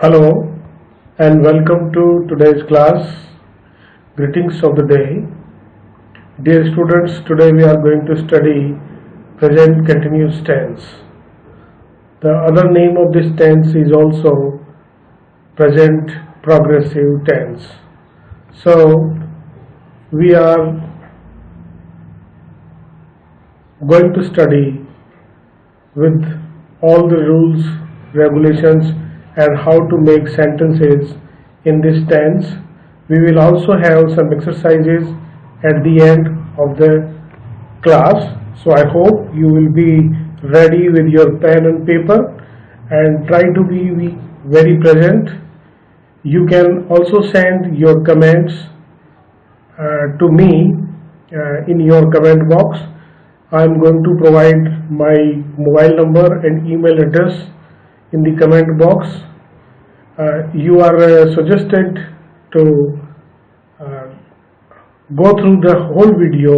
Hello and welcome to today's class. Greetings of the day. Dear students, today we are going to study present continuous tense. The other name of this tense is also present progressive tense. So we are going to study with all the rules, regulations and how to make sentences in this tense. We will also have some exercises at the end of the class. So I hope you will be ready with your pen and paper and try to be very present. You can also send your comments to me in your comment box. I am going to provide my mobile number and email address in the comment box. You are suggested to go through the whole video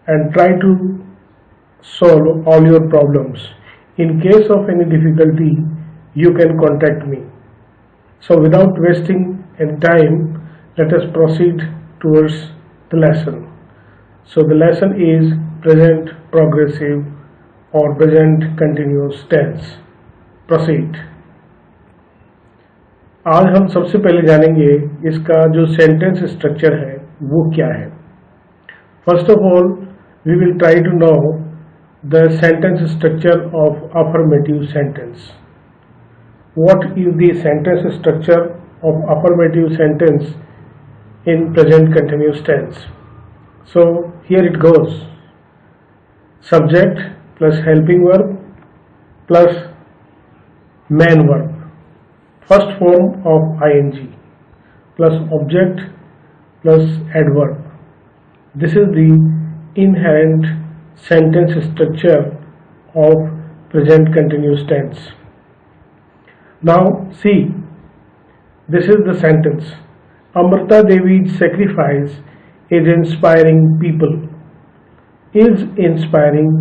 and try to solve all your problems. In case of any difficulty, you can contact me. So without wasting any time, let us proceed towards the lesson. So the lesson is present progressive or present continuous tense. Proceed. आज हम सबसे पहले जानेंगे इसका जो sentence structure है वो क्या है. First of all we will try to know the sentence structure of affirmative sentence. What is the sentence structure of affirmative sentence in present continuous tense. So here it goes. Subject plus helping verb plus main verb, first form of ing plus object plus adverb. This is the inherent sentence structure of present continuous tense. Now see, this is the sentence. Amrita Devi's sacrifice is inspiring people. Is inspiring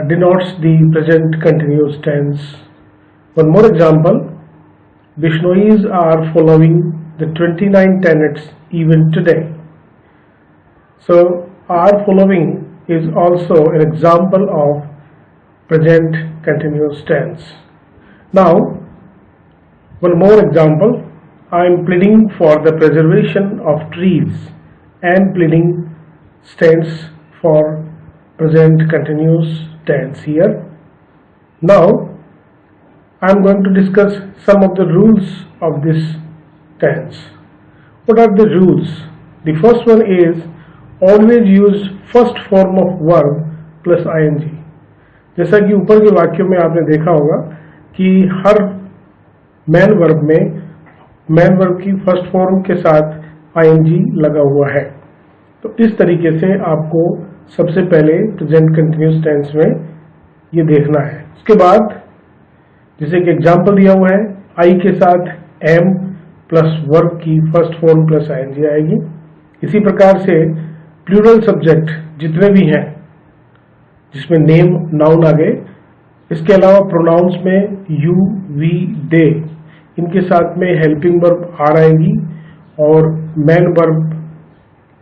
denotes the present continuous tense. One more example. Bishnois are following the 29 tenets even today. So are following is also an example of present continuous tense. Now one more example. I am pleading for the preservation of trees, and pleading stands for present continuous tense here. Now I am going to discuss some of the rules of this tense. What are the rules? The first one is always use first form of verb plus ing. जैसा कि ऊपर के वाक्यों में आपने देखा होगा कि हर मैन वर्ब में मैन वर्ब की फर्स्ट फॉर्म के साथ ing लगा हुआ है. तो इस तरीके से आपको सबसे पहले प्रेजेंट कंटिन्यूअस टेंस में ये देखना है. उसके बाद जैसे कि एग्जांपल दिया हुआ है, आई के साथ एम प्लस वर्ब की फर्स्ट फॉर्म प्लस आईएनजी आएगी. इसी प्रकार से प्लूरल सब्जेक्ट जितने भी हैं जिसमें नेम नाउन आ गए, इसके अलावा प्रोनाउंस में यू वी दे, इनके साथ में हेल्पिंग वर्ब आर आएगी और मैन वर्ब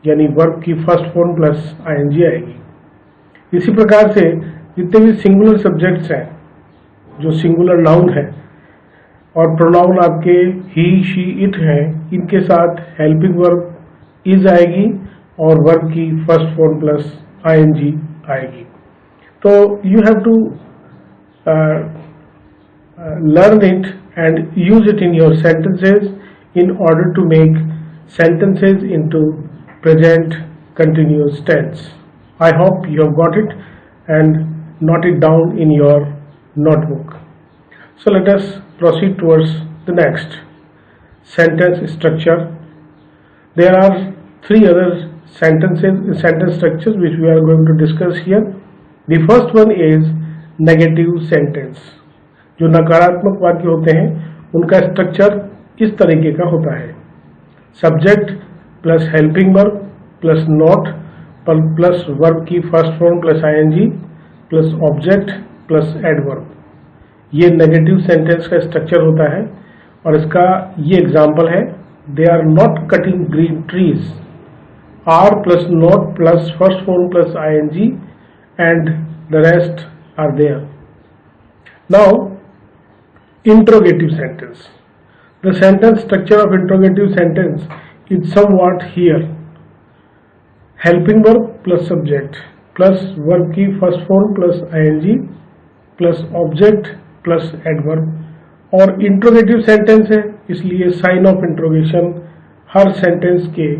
यानी वर्ब की फर्स्ट फॉर्म प्लस आईएनजी आएगी. इसी प्रकार से जितने भी सिंगुलर सब्जेक्ट्स हैं जो सिंगुलर नाउन है और प्रोनाउन आपके ही शी इट हैं, इनके साथ हेल्पिंग वर्ब इज आएगी और वर्ब की फर्स्ट फॉर्म प्लस आईएनजी आएगी. तो you have to learn it and use it in your sentences in order to make sentences into present continuous tense. I hope you have got it and note it down in your notebook. So let us proceed towards the next sentence structure. There are three other sentence structures which we are going to discuss here. The first one is negative sentence. जो नकारात्मक वाक्य होते हैं उनका structure इस तरीके का होता है. Subject plus helping verb plus not plus verb की first form plus ING plus object plus adverb. ये नेगेटिव सेंटेंस का स्ट्रक्चर होता है और इसका ये एग्जाम्पल है, they are not cutting green trees, are plus not plus first form plus ING and the rest are there. Now interrogative sentence. The sentence structure of interrogative sentence is somewhat here. Helping verb plus subject plus verb की first form plus ing plus object plus adverb और interrogative sentence है इसलिए sign of interrogation her sentence के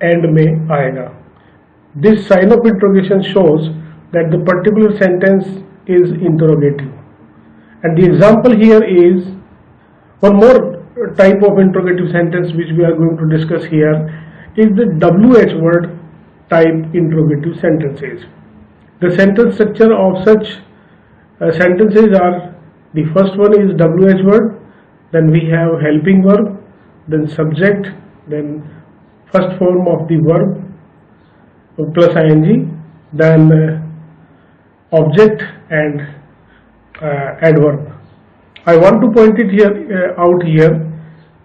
end में आएगा. This sign of interrogation shows that the particular sentence is interrogative. And the example here is one more type of interrogative sentence which we are going to discuss here is the WH word type interrogative sentences. The sentence structure of such sentences are, the first one is WH word, then we have helping verb, then subject, then first form of the verb plus ing, then object and adverb. I want to point it here out here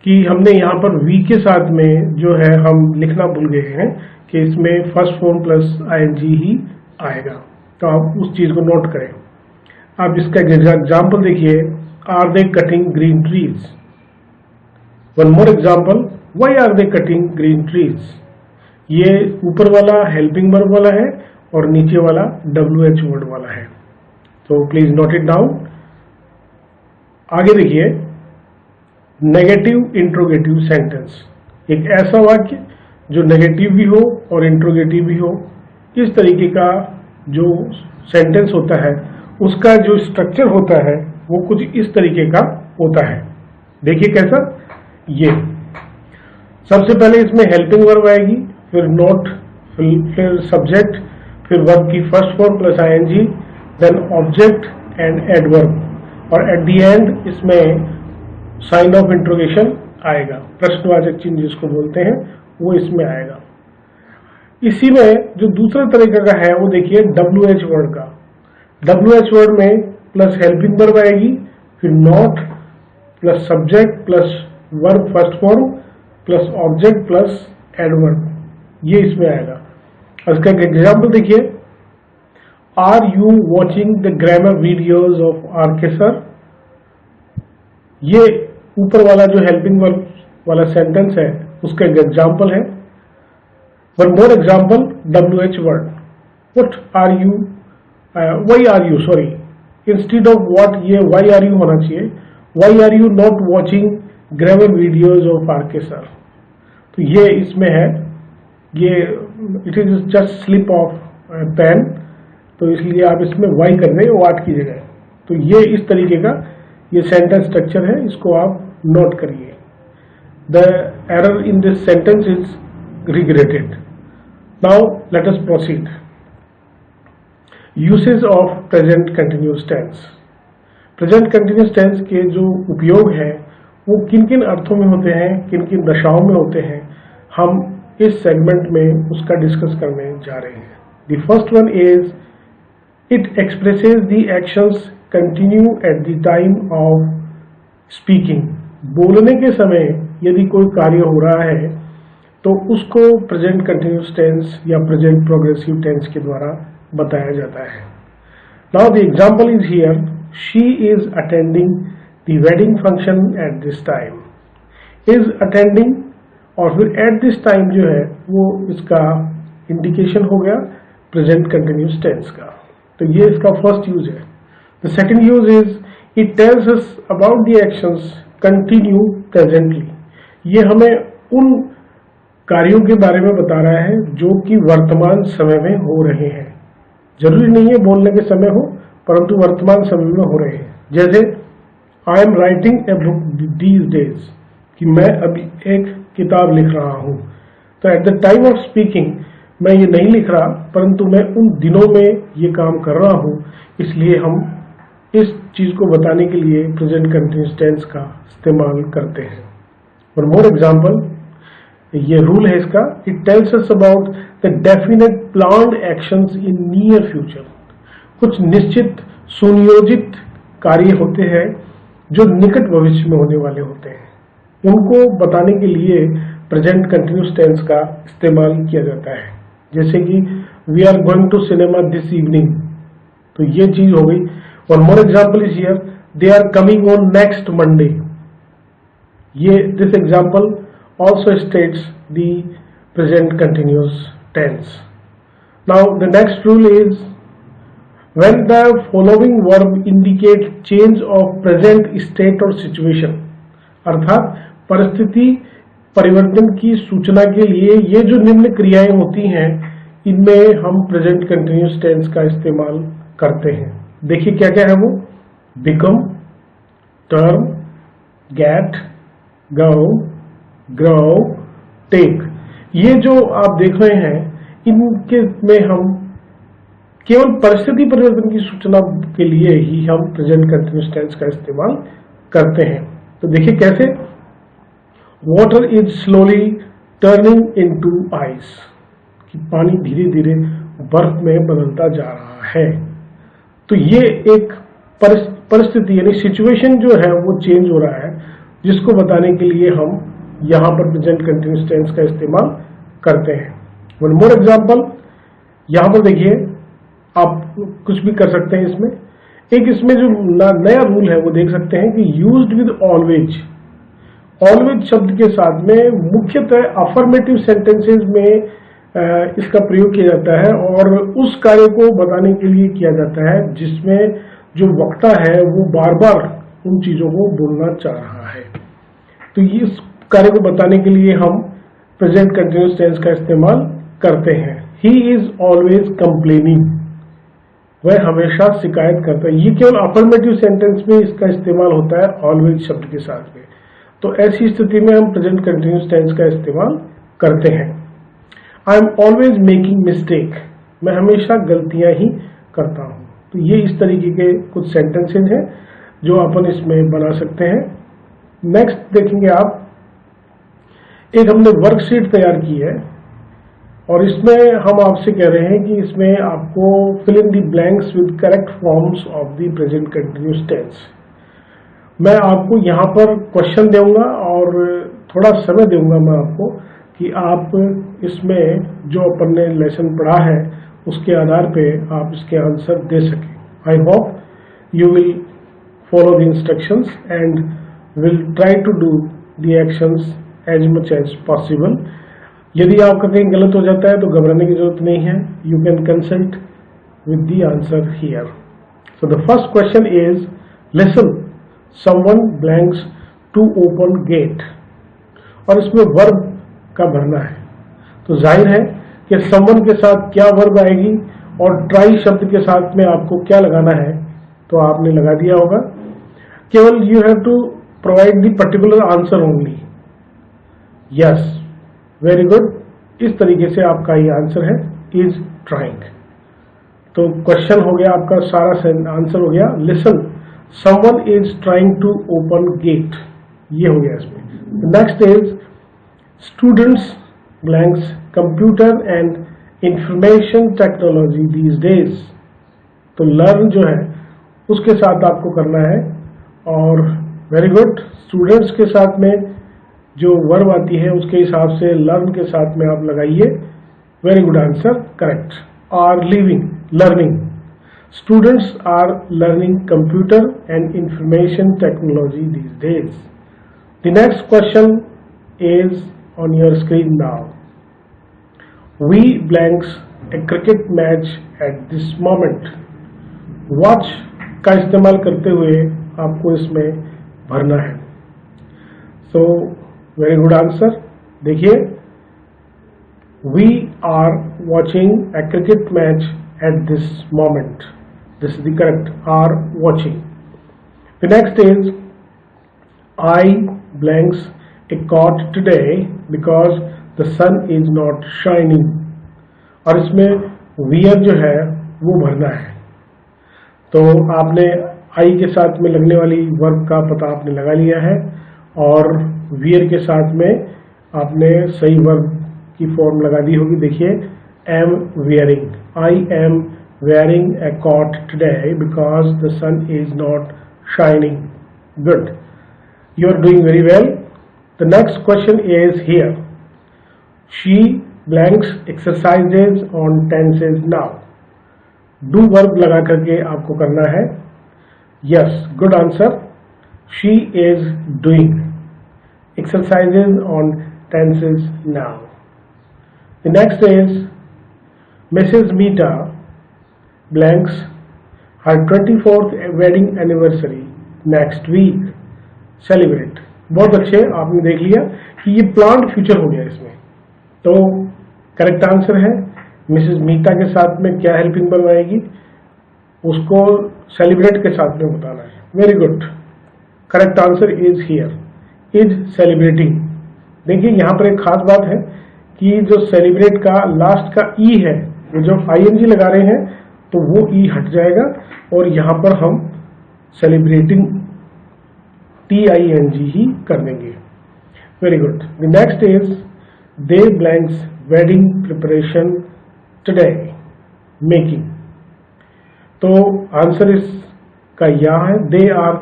कि हमने यहाँ पर V के साथ में जो है हम लिखना भूल गए हैं कि इसमें फर्स्ट फॉर्म प्लस ing ही आएगा, तो आप उस चीज को नोट करें. आप इसका एग्जाम्पल देखिए, are they cutting green trees. One more example, why are they cutting green trees. ये ऊपर वाला हेल्पिंग वर्ब वाला है और नीचे वाला WH वर्ड वाला है, तो प्लीज नोट इट डाउन. आगे देखिए, नेगेटिव इंट्रोगेटिव सेंटेंस, एक ऐसा वाक्य जो नेगेटिव भी हो और इंट्रोगेटिव भी हो. इस तरीके का जो सेंटेंस होता है उसका जो स्ट्रक्चर होता है वो कुछ इस तरीके का होता है. देखिए कैसा, ये सबसे पहले इसमें हेल्पिंग वर्ब आएगी, फिर नोट, फिर सब्जेक्ट, फिर वर्ब की first form plus ING, then object and adverb, और एट दी एंड इसमें साइन ऑफ इंट्रोगेशन आएगा, प्रश्नवाचक चिन्ह जिसको बोलते हैं वो इसमें आएगा. इसी में जो दूसरा तरीका का है वो देखिए WH वर्ड का. WH वर्ड में प्लस हेल्पिंग वर्ब आएगी, फिर not plus subject plus verb first form plus object plus adverb, ये इसमें आएगा. इसका एग्जाम्पल देखिए, are you watching the grammar videos of R K sir. ये ऊपर वाला जो हेल्पिंग वर्ब वाला सेंटेंस है उसका एक एग्जाम्पल है. One more example, WH word, what are you, why are you, sorry, instead of what ये व्हाई आर यू होना चाहिए, why are you not watching grammar videos of R K sir. तो ये इसमें है, ये it is just slip of pen, तो इसलिए आप इसमें वाई कर रहे हैं वाट की जगह. तो ये इस तरीके का ये सेंटेंस स्ट्रक्चर है, इसको आप नोट करिए. The error in this sentence is regretted. Now let us proceed. Usage of present continuous tense. Present continuous tense के जो उपयोग है वो किन किन अर्थों में होते हैं, किन किन दशाओं में होते हैं, हम इस सेगमेंट में उसका डिस्कस करने जा रहे हैं. The first one is, it expresses the actions continue at the time of speaking. बोलने के समय यदि कोई कार्य हो रहा है तो उसको प्रेजेंट कंटिन्यूअस टेंस या प्रेजेंट प्रोग्रेसिव टेंस के द्वारा बताया जाता है. Now the example is here, she is attending the wedding function at this time. Is attending और फिर एट दिस टाइम जो है वो इसका इंडिकेशन हो गया प्रेजेंट कंटिन्यूअस टेंस का. तो ये इसका फर्स्ट यूज है. The second use is, it tells us about the actions continue presently. ये हमें उन कार्यों के बारे में बता रहा है जो कि वर्तमान समय में हो रहे हैं. जरूरी नहीं है बोलने के समय हो, परंतु वर्तमान समय में हो रहे हैं. जैसे I am writing a book these days, कि मैं अभी एक किताब लिख रहा हूं. तो at the time of speaking मैं ये नहीं लिख रहा, परंतु मैं उन दिनों में ये काम कर रहा हूं, इसलिए हम इस चीज को बताने के लिए प्रेजेंट कंटिन्यूअस टेंस का इस्तेमाल करते हैं. वन मोर एग्जांपल, ये रूल है इसका, it tells us about the definite planned actions in near future. कुछ निश्चित सुनियोजित कार्य होते हैं जो निकट भविष्य में होने वाले होते हैं, उनको बताने के लिए प्रेजेंट कंटिन्यूस टेंस का इस्तेमाल किया जाता है। जैसे कि we are going to cinema this evening, तो ये चीज हो गई। One more example is here, they are coming on next Monday. ये this example also states the present continuous tense. Now the next rule is when the following verb indicate change of present state or situation, अर्थात परिस्थिति परिवर्तन की सूचना के लिए ये जो निम्न क्रियाएं होती हैं, इनमें हम प्रेजेंट कंटिन्यूस टेंस का इस्तेमाल करते हैं। देखिए क्या क्या है वो, बिकम, टर्न, गेट, गो, ग्रो, टेक। ये जो आप देख रहे हैं, इनके में हम केवल परिस्थिति परिवर्तन की सूचना के लिए ही हम प्रेजेंट कंटिन्यूस टेंस का इस्तेमाल करते हैं। तो देखिए कैसे, water is slowly turning into ice, कि पानी धीरे धीरे बर्फ में बदलता जा रहा है। तो ये एक परिस्थिति यानी सिचुएशन जो है वो चेंज हो रहा है, जिसको बताने के लिए हम यहां पर प्रेजेंट कंटिन्यूस टेंस का इस्तेमाल करते हैं। वन मोर एग्जांपल, यहां पर देखिए, आप कुछ भी कर सकते हैं इसमें। एक इसमें जो नया रूल है वो देख सकते हैं कि यूज्ड विद ऑलवेज, ऑलवेज शब्द के साथ में मुख्यतः अफर्मेटिव सेंटेंसेस में इसका प्रयोग किया जाता है और उस कार्य को बताने के लिए किया जाता है जिसमें जो वक्ता है वो बार बार उन चीजों को बोलना चाह रहा है। तो इस कार्य को बताने के लिए हम प्रेजेंट कंटिन्यूस टेंस का इस्तेमाल करते हैं। ही इज ऑलवेज कंप्लेनिंग, वह हमेशा शिकायत करता है। ये केवल अफर्मेटिव सेंटेंस में इसका इस्तेमाल होता है ऑलवेज शब्द के साथ में। तो ऐसी स्थिति में हम प्रेजेंट कंटिन्यूस टेंस का इस्तेमाल करते हैं। I am always making mistake, मैं हमेशा गलतियां ही करता हूं। तो ये इस तरीके के कुछ सेंटेंसेज हैं जो अपन इसमें बना सकते हैं। नेक्स्ट देखेंगे आप, एक हमने वर्कशीट तैयार की है और इसमें हम आपसे कह रहे हैं कि इसमें आपको fill in the blanks with correct forms of the present continuous tense. मैं आपको यहाँ पर क्वेश्चन दूंगा और थोड़ा समय दूंगा मैं आपको कि आप इसमें जो अपन ने लेसन पढ़ा है उसके आधार पे आप इसके आंसर दे सकें। I hope you will follow the instructions and will try to do the actions as much as possible. यदि आपका कहीं गलत हो जाता है तो घबराने की जरूरत नहीं है, you can consult with the answer here. So the first question is, listen someone blanks to open gate, और इसमें वर्ब का भरना है। तो जाहिर है कि someone के साथ क्या वर्ब आएगी और try शब्द के साथ में आपको क्या लगाना है, तो आपने लगा दिया होगा। केवल you have to provide the particular answer only। yes, very good। इस तरीके से आपका ये आंसर है, is trying। तो क्वेश्चन हो गया आपका, सारा आंसर हो गया। Listen someone is trying to open gate, ये हो गया इसमें। Next is students blanks computer and information technology these days. तो लर्न जो है उसके साथ आपको करना है और वेरी गुड, स्टूडेंट्स के साथ में जो वर्ब आती है उसके हिसाब से लर्न के साथ में आप लगाइए। Very good answer, correct. Are living, learning, students are learning computer and information technology these days। The next question is on your screen now। We blanks a cricket match at this moment। watch का इस्तेमाल करते हुए आपको इसमें भरना है। so very good answer। देखिए, we are watching a cricket match at this moment। This is the correct, are watching। The next is, I blanks a coat today because the sun is not shining। और इसमें wear जो है वो भरना है। तो आपने I के साथ में लगने वाली वर्ब का पता आपने लगा लिया है और wear के साथ में आपने सही वर्ब की फॉर्म लगा दी होगी। देखिए, am wearing, I am wearing a coat today because the sun is not shining. Good. You are doing very well. The next question is here. She blanks exercises on tenses now. Do verb लगा करके आपको करना है. Yes, good answer. She is doing exercises on tenses now. The next is Mrs. Mita blanks her 24th wedding anniversary next week. Celebrate. बहुत अच्छे, आपने देख लिया कि ये प्लान्ड फ्यूचर हो गया इसमें. तो करेक्ट आंसर है मिसेस मीता के साथ में क्या हेल्पिंग बनवाएगी, उसको सेलिब्रेट के साथ में बताना है. Very good. Correct answer is here, is celebrating. देखिए यहाँ पर एक खास बात है कि जो सेलिब्रेट का लास्ट का ई है, वो जब आईएनजी लगा रहे हैं तो वो ई हट जाएगा और यहाँ पर हम सेलिब्रेटिंग TING ही कर देंगे. Very good. The next is they blanks wedding preparation today making. तो आंसर इसका यहाँ है they are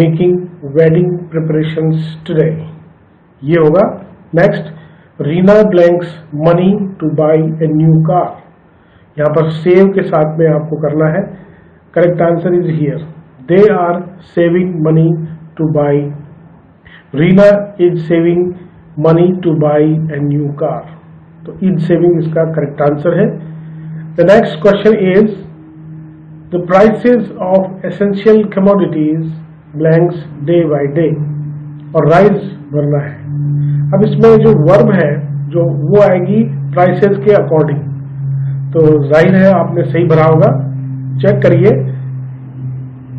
making wedding preparations today. ये होगा. Next, Reena blanks money to buy a new car. यहाँ पर सेव के साथ में आपको करना है. Correct answer is here they are saving money to buy. Reena is saving money to buy a new car. तो इज सेविंग इसका करेक्ट आंसर है. The next question is the prices of essential commodities blanks day by day. और rise भरना है. अब इसमें जो verb है जो वो आएगी प्राइसेस के अकॉर्डिंग. तो जाहिर है आपने सही भरा होगा. चेक करिए.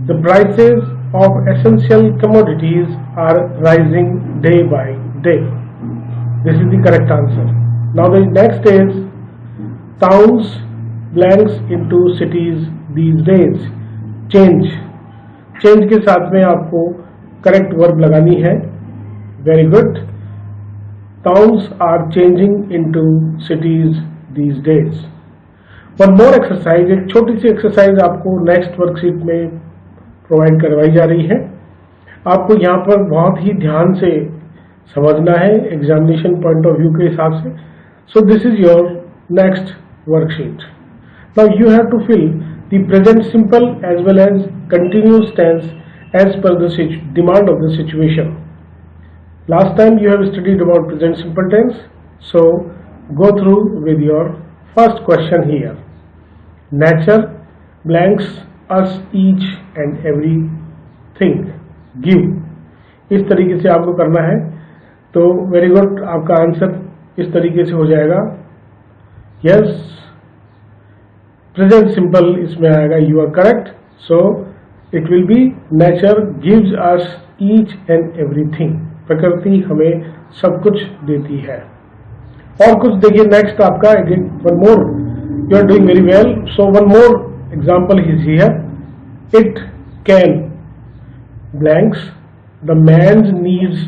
The prices of essential commodities are rising day by day. This is the correct answer. Now the next is towns blanks into cities these days. Change. Change के साथ में आपको correct verb लगानी है. Very good. Towns are changing into cities these days. One more exercise. एक छोटी सी exercise आपको next worksheet में प्रोवाइड करवाई जा रही है. आपको यहाँ पर बहुत ही ध्यान से समझना है एग्जामिनेशन पॉइंट ऑफ व्यू के हिसाब से. So this is your next worksheet. Now you have to fill the present simple as well as continuous tense as per the demand of the situation. Last time you have studied about present simple tense. So go through with your first question here. Nature blanks us each and everything give. इस तरीके से आपको करना है. तो very good. आपका answer इस तरीके से हो जाएगा. यस, प्रेजेंट सिंपल इसमें आएगा. You are correct. So it will be nature gives us each and everything. प्रकृति हमें सब कुछ देती है. और कुछ देखिए नेक्स्ट आपका one more. You are doing very well. So one more example is here. It can blanks the man's needs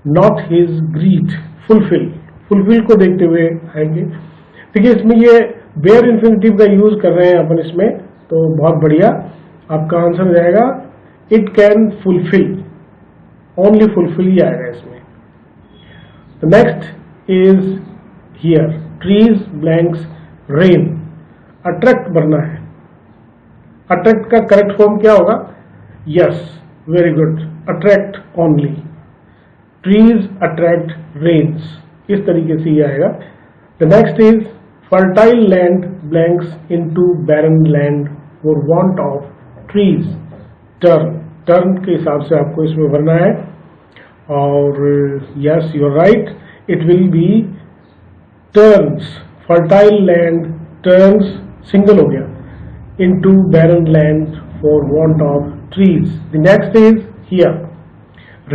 not his greed fulfill. fulfill को देखते हुए आएंगे. देखिए इसमें ये बेयर इन्फिनिटिव का यूज कर रहे हैं अपन इसमें. तो बहुत बढ़िया. आपका आंसर हो जाएगा it can fulfil. Only fulfil ही आएगा इसमें. The next is here trees blanks rain. Attract भरना है. अट्रैक्ट का करेक्ट फॉर्म क्या होगा? Yes, very good. Attract only. Trees attract rains. इस तरीके से ये आएगा. The next is fertile land blanks into barren land for want of trees. Turn. Turn के हिसाब से आपको इसमें भरना है. और yes, you are right. It will B turns. Fertile land turns single हो गया into barren land for want of trees. The next is here.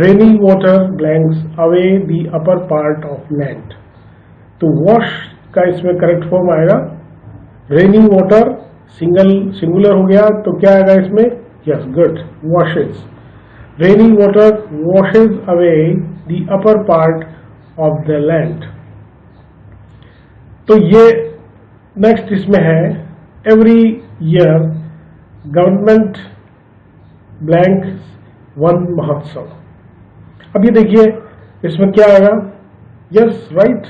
Rainy water blanks away the upper part of land. तो wash का इसमें correct form आएगा. रेनी water singular हो गया तो क्या आएगा इसमें? Yes, good. washes. Rainy water washes away the upper part of the land. तो ये नेक्स्ट इसमें है. Every year government blank one महोत्सव। अब ये देखिए इसमें क्या आएगा, yes right,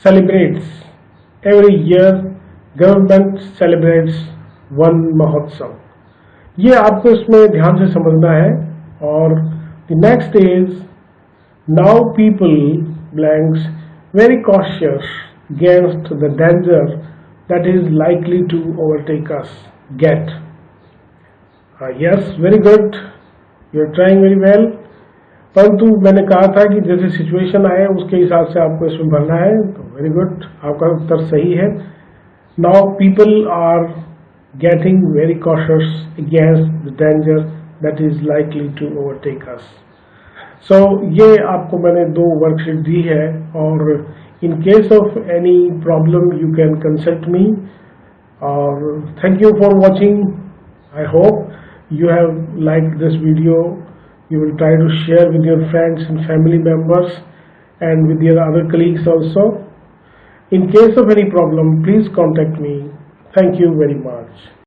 celebrates every year, government celebrates one महोत्सव। ये आपको इसमें ध्यान से समझना है। और the next is now people blanks very cautious against the danger that is likely to overtake us get. Yes, very good, you are trying very well। परंतु मैंने कहा था कि जैसे सिचुएशन आए उसके हिसाब से आपको इसमें भरना है, तो वेरी गुड, आपका उत्तर सही है। Now people are getting very cautious against the danger that is likely to overtake us. So ये आपको मैंने 2 वर्कशीट दी है, और in case of any problem you can consult me। Thank you for watching। I hope you have liked this video। You will try to share with your friends and family members and with your other colleagues also। In case of any problem, please contact me। Thank you very much।